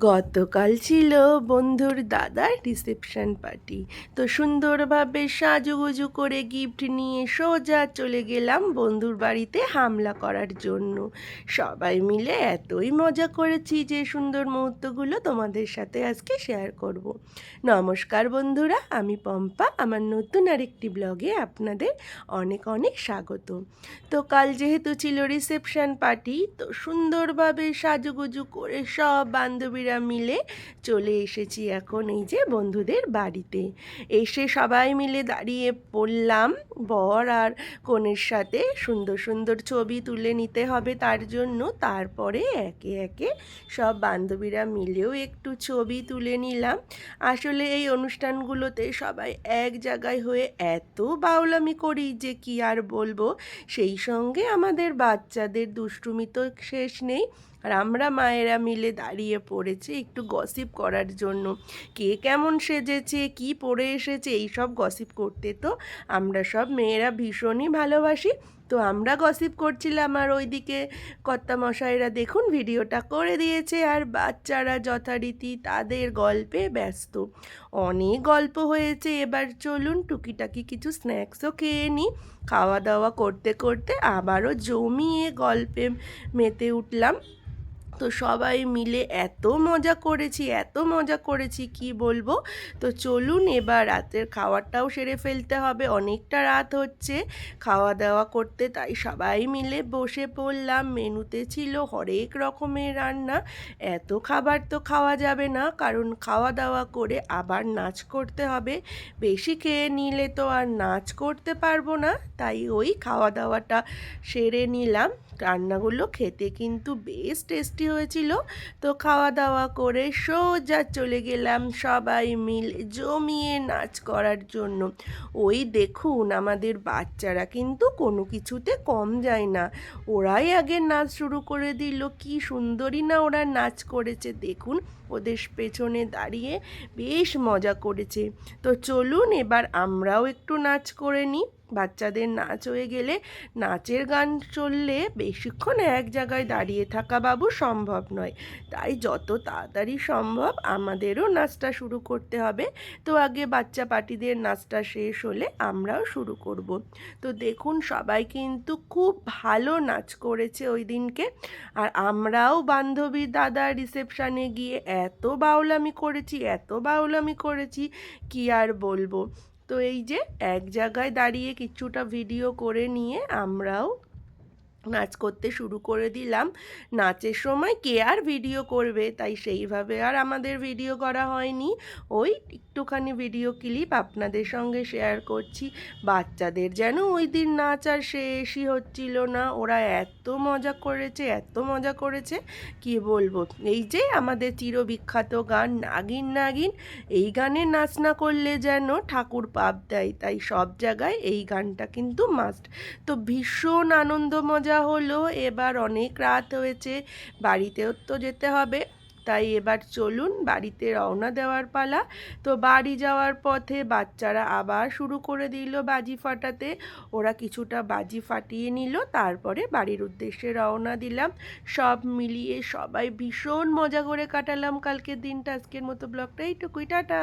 গতকাল ছিল বন্ধুর দাদার রিসেপশন পার্টি। তো সুন্দরভাবে সাজুগুজু করে গিফট নিয়ে সোজা চলে গেলাম বন্ধুর বাড়িতে হামলা করার জন্য। সবাই মিলে এতই মজা করেছি যে সুন্দর মুহূর্তগুলো তোমাদের সাথে আজকে শেয়ার করব। নমস্কার বন্ধুরা, আমি পম্পা। আমার নতুন আরেকটি ব্লগে আপনাদের অনেক অনেক স্বাগত। তো কাল যেহেতু ছিল রিসেপশন পার্টি, তো সুন্দরভাবে সাজুগুজু করে সব বান্ধবীরা মিলে চলে এসেছি এখন এই যে বন্ধুদের বাড়িতে। এসে সবাই মিলে দাঁড়িয়ে পড়লাম। বর আর কনের সাথে সুন্দর সুন্দর ছবি তুলে নিতে হবে, তার জন্য তারপরে একে একে সব বান্ধবীরা মিলেও একটু ছবি তুলে নিলাম। আসলে এই অনুষ্ঠানগুলোতে সবাই এক জায়গায় হয়ে এত বাউলামি করি যে কি আর বলবো। সেই সঙ্গে আমাদের বাচ্চাদের দুষ্টুমি তো শেষ নেই। আর আমরা মায়েরা মিলে দাঁড়িয়ে পড়েছি একটু গসিপ করার জন্য। কে কেমন সেজেছে, কি পরে এসেছে, এই সব গসিপ করতে তো আমরা সব মেয়েরা ভীষণই ভালোবাসি। তো আমরা গসিপ করছিলাম আর ওইদিকে কর্তামশাইরা দেখুন ভিডিওটা করে দিয়েছে, আর বাচ্চারা যথারীতি তাদের গল্পে ব্যস্ত। অনেক গল্প হয়েছে, এবার চলুন টুকিটাকি কিছু স্ন্যাক্সও খেয়ে নিই। খাওয়া দাওয়া করতে করতে আবারও জমিয়ে গল্পে মেতে উঠলাম। তো সবাই মিলে এত মজা করেছি, এত মজা করেছি কি বলবো। তো চলুন এবার রাতের খাওয়াটাও সেরে ফেলতে হবে, অনেকটা রাত হচ্ছে খাওয়া দাওয়া করতে। তাই সবাই মিলে বসে পড়লাম। মেনুতে ছিল হরেক রকমের রান্না। এত খাবার তো খাওয়া যাবে না, কারণ খাওয়া দাওয়া করে আবার নাচ করতে হবে। বেশি খেয়ে নিলে তো আর নাচ করতে পারবো না, তাই ওই খাওয়া দাওয়াটা সেরে নিলাম। রান্নাগুলো খেতে কিন্তু বেশ টেস্টি হয়েছিল। তো খাওয়া দাওয়া করে সোজা চলে গেলাম সবাই মিলে জমিয়ে নাচ করার জন্য। ওই দেখুন আমাদের বাচ্চারা কিন্তু কোনো কিছুতে কম যায় না, ওরাই আগে নাচ শুরু করে দিল। কি সুন্দরই না ওরা নাচ করেছে দেখুন, ওদের পেছনে দাঁড়িয়ে বেশ মজা করেছে। তো চলুন এবার আমরাও একটু নাচ করে নিই। বাচ্চাদের নাচ হয়ে গেলে, নাচের গান চললে বেশিক্ষণ এক জায়গায় দাঁড়িয়ে থাকা বাবু সম্ভব নয়, তাই যত তাড়াতাড়ি সম্ভব আমাদেরও নাচটা শুরু করতে হবে। তো আগে বাচ্চা পার্টিদের নাচটা শেষ হলে আমরাও শুরু করব। তো দেখুন সবাই কিন্তু খুব ভালো নাচ করেছে ওই দিনকে। আর আমরাও বান্ধবী দাদার রিসেপশানে গিয়ে এত বাউলামি করেছি, এত বাউলামি করেছি কি আর বলবো। তো এই যে এক জায়গায় দাঁড়িয়ে কিছুটা ভিডিও করে নিয়ে আমরাও নাচ করতে শুরু করে দিলাম। নাচের সময় কে আর ভিডিও করবে, তাই সেইভাবে আর আমাদের ভিডিও করা হয়নি। ওই একটুখানি ভিডিও ক্লিপ আপনাদের সঙ্গে শেয়ার করছি। বাচ্চাদের যেন ওই দিন নাচ আর শেষই হচ্ছিল না, ওরা এত মজা করেছে, এত মজা করেছে কি বলবো। এই যে আমাদের চিরবিখ্যাত গান নাগিন নাগিন, এই গানে নাচ না করলে যেন ঠাকুর পাপ দেয়, তাই সব জায়গায় এই গানটা কিন্তু মাস্ট। তো ভীষণ আনন্দ মজা হলো। এবার অনেক রাত হয়েছে, বাড়িতেও তো যেতে হবে, তাই এবার চলুন বাড়িতে রওনা দেওয়ার পালা। তো বাড়ি যাওয়ার পথে বাচ্চারা আবার শুরু করে দিল বাজি ফাটাতে। ওরা কিছুটা বাজি ফাটিয়ে নিল, তারপরে বাড়ির উদ্দেশ্যে রওনা দিলাম। সব মিলিয়ে সবাই ভীষণ মজা করে কাটালাম কালকের দিনটা। আজকের মতো ব্লগটা এইটুকুই, টাটা।